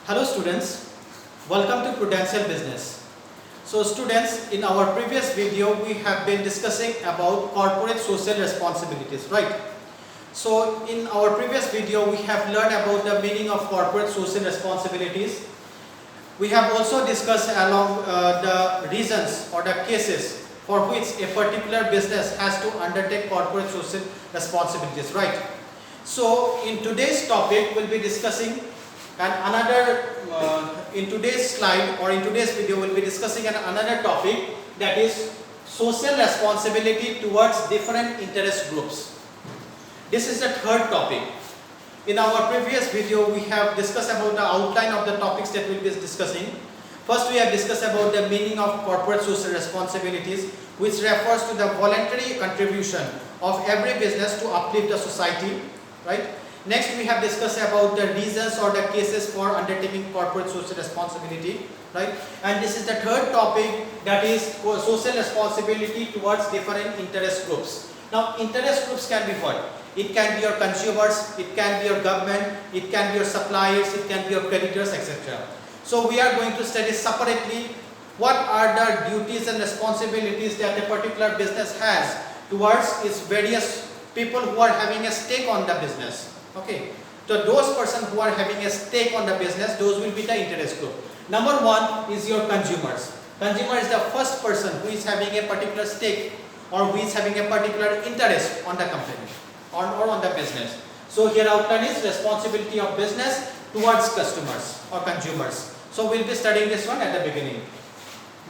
Hello students, welcome to Prudential Business. So students, in our previous video we have been discussing about corporate social responsibilities, right? So in our previous video we have learned about the meaning of corporate social responsibilities. We have also discussed along the reasons or the cases for which a particular business has to undertake corporate social responsibilities, right? So in today's topic we'll be discussing in today's slide or in today's video we'll be discussing another topic, that is social responsibility towards different interest groups. This is the third topic. In our previous video we have discussed about the outline of the topics that we'll be discussing. First we have discussed about the meaning of corporate social responsibilities, which refers to the voluntary contribution of every business to uplift the society, right? Next we have discussed about the reasons or the cases for undertaking corporate social responsibility, right? And this is the third topic, that is social responsibility towards different interest groups. Now interest groups can be what? It can be your consumers, it can be your government, it can be your suppliers, it can be your creditors, etc. So we are going to study separately what are the duties and responsibilities that a particular business has towards its various people who are having a stake on the business. Okay, so those persons who are having a stake on the business, those will be the interest group. Number one is your consumers. Consumer is the first person who is having a particular stake or who is having a particular interest on the company or on the business. So here outline is responsibility of business towards customers or consumers. So we'll be studying this one at the beginning.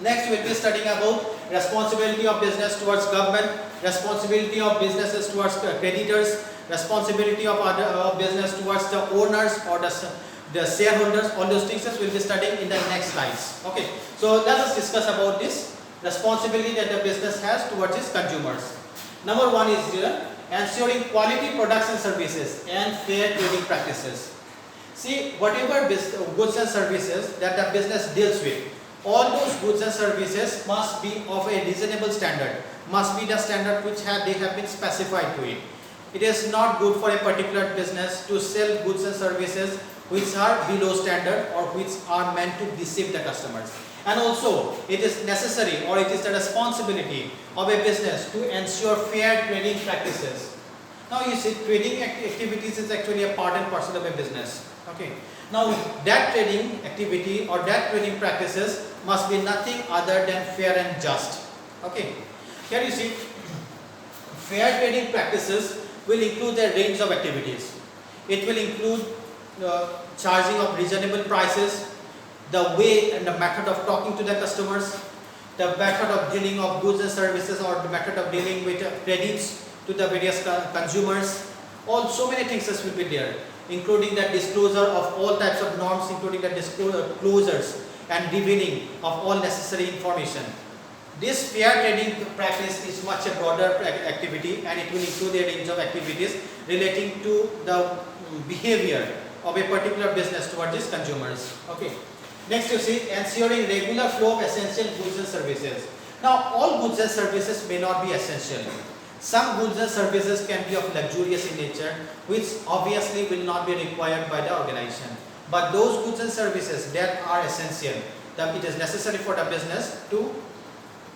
Next we'll be studying about responsibility of business towards government, responsibility of businesses towards creditors, responsibility of business towards the owners or the shareholders. All those things we'll be studying in the next slides. Okay, so let us discuss about this responsibility that the business has towards its consumers. Number one is ensuring quality products and services and fair trading practices. See, whatever goods and services that the business deals with, all those goods and services must be of a reasonable standard, must be the standard which they have been specified to it. It is not good for a particular business to sell goods and services which are below standard or which are meant to deceive the customers. And also it is necessary or it is the responsibility of a business to ensure fair trading practices. Now you see, trading activities is actually a part and parcel of a business. Okay. Now that trading activity or that trading practices must be nothing other than fair and just. Okay. Here you see, fair trading practices will include a range of activities. It will include charging of reasonable prices, the way and the method of talking to the customers, the method of dealing of goods and services, or the method of dealing with credits to the various consumers. So many things will be there, including the disclosure of all types of norms, including the disclosures and revealing of all necessary information. This fair trading practice is much a broader activity, and it will include a range of activities relating to the behavior of a particular business towards its consumers. Okay. Next you see, ensuring regular flow of essential goods and services. Now all goods and services may not be essential. Some goods and services can be of luxurious in nature, which obviously will not be required by the organization. But those goods and services that are essential, that it is necessary for the business to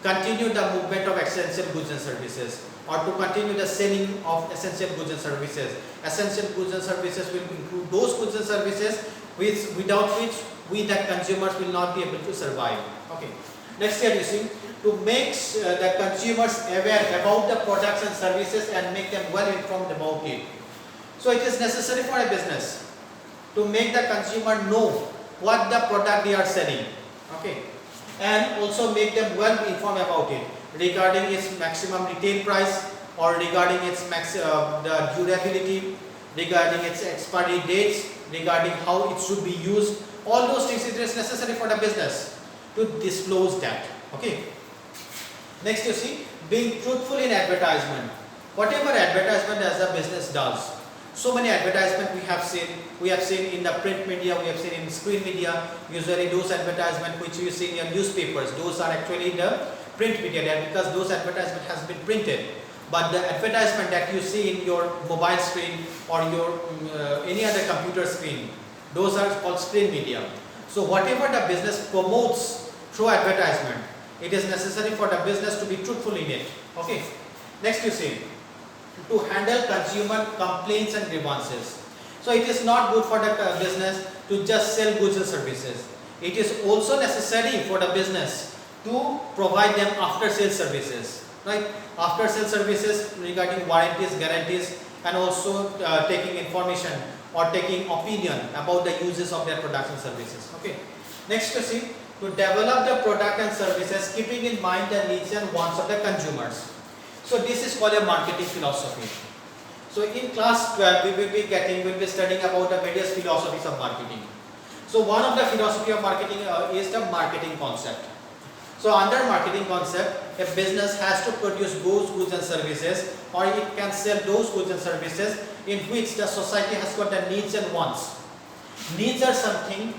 continue the movement of essential goods and services, or to continue the selling of essential goods and services. Essential goods and services will include those goods and services without which we the consumers will not be able to survive. Okay. Next here you see, to make the consumers aware about the products and services and make them well informed about it. So it is necessary for a business to make the consumer know what the product they are selling. Okay. And also make them well informed about it regarding its maximum retail price, or regarding its the durability, regarding its expiry dates, regarding how it should be used. All those things it is necessary for the business to disclose that. Okay. Next you see, being truthful in advertisement. Whatever advertisement as a business does, so many advertisements we have seen in the print media, we have seen in screen media. Usually those advertisements which you see in your newspapers, those are actually the print media, because those advertisements has been printed. But the advertisement that you see in your mobile screen or your any other computer screen, Those are called screen media. So whatever the business promotes through advertisement, it is necessary for the business to be truthful in it. Okay. Next you see, to handle consumer complaints and grievances. So it is not good for the business to just sell goods and services. It is also necessary for the business to provide them after sales services, right? After sales services regarding warranties, guarantees, and also taking information or taking opinion about the uses of their products and services. Okay. Next you see, to develop the product and services keeping in mind the needs and wants of the consumers. So this is called a marketing philosophy. So in class 12 we will be studying about the various philosophies of marketing. So one of the philosophy of marketing is the marketing concept. So under marketing concept, a business has to produce goods and services, or it can sell those goods and services in which the society has got the needs and wants. Needs are something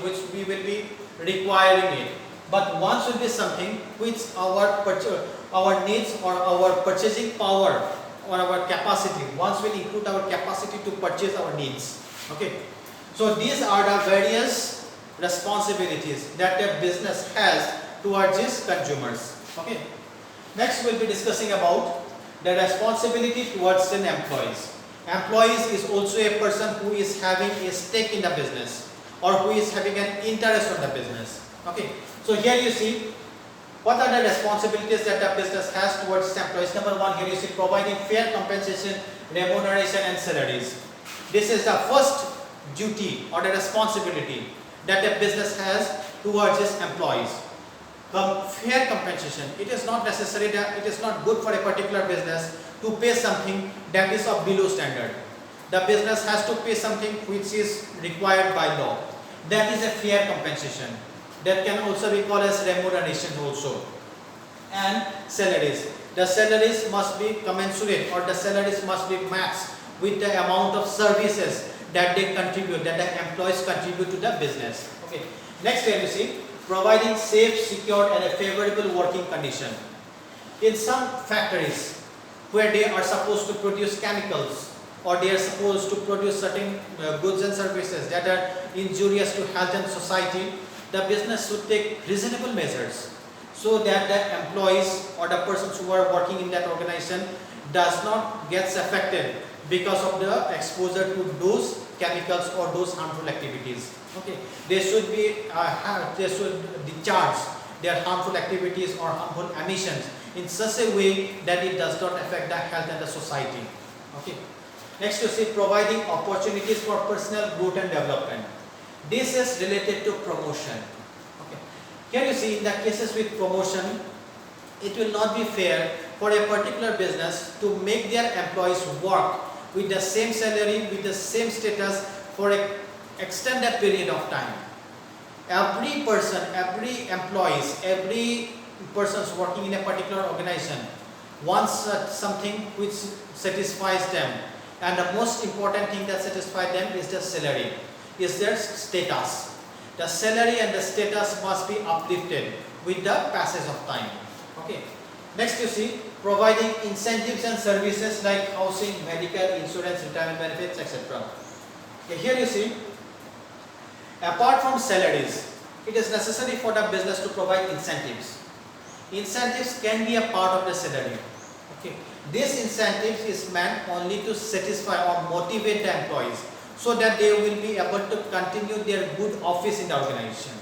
which we will be requiring it, but wants will be something which our needs or our purchasing power or our capacity. Wants will include our capacity to purchase our needs. Okay. So these are the various responsibilities that a business has towards its consumers. Okay. Next we'll be discussing about the responsibility towards an employees. Employees is also a person who is having a stake in the business or who is having an interest on the business. Okay. So here you see what are the responsibilities that the business has towards its employees. Number one, here you see providing fair compensation, remuneration and salaries. This is the first duty or the responsibility that a business has towards its employees. Fair compensation. It is not necessary that it is not good for a particular business to pay something that is of below standard. The business has to pay something which is required by law. That is a fair compensation. That can also be called as remuneration also. And salaries. The salaries must be commensurate, or the salaries must be matched with the amount of services that they contribute, that the employees contribute to the business. Okay. Next here you see, providing safe, secure and a favorable working condition. In some factories where they are supposed to produce chemicals or they are supposed to produce certain goods and services that are injurious to health and society, the business should take reasonable measures so that the employees or the persons who are working in that organization does not get affected because of the exposure to those chemicals or those harmful activities. Okay, they should discharge their harmful activities or harmful emissions in such a way that it does not affect the health and the society. Okay. Next you see, providing opportunities for personal growth and development. This is related to promotion. Okay. Here you see, in the cases with promotion, it will not be fair for a particular business to make their employees work with the same salary, with the same status for an extended period of time. Every person, every employees, every person working in a particular organization wants something which satisfies them, and the most important thing that satisfies them is the salary, is their status. The salary and the status must be uplifted with the passage of time. Okay. Next you see, providing incentives and services like housing, medical, insurance, retirement benefits, etc. Okay, here you see, apart from salaries, it is necessary for the business to provide incentives. Incentives can be a part of the salary. Okay. This incentives is meant only to satisfy or motivate the employees so that they will be able to continue their good office in the organization.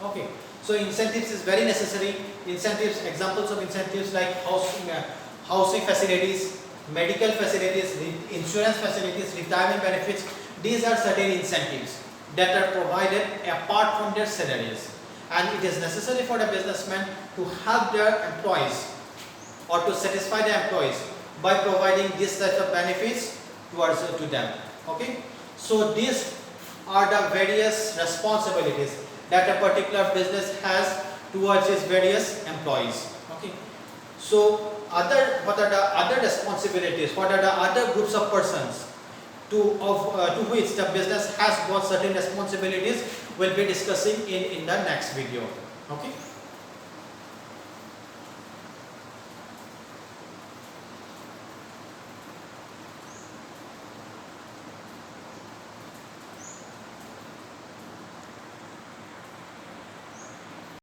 Okay. So incentives is very necessary. Incentives, examples of incentives like housing facilities, medical facilities, insurance facilities, retirement benefits. These are certain incentives that are provided apart from their salaries, and it is necessary for the businessman to help their employees or to satisfy the employees by providing this set of benefits towards to them. Okay. So these are the various responsibilities that a particular business has towards its various employees. Okay. So what are the other responsibilities? What are the other groups of persons to which the business has got certain responsibilities? We'll be discussing in the next video. Okay.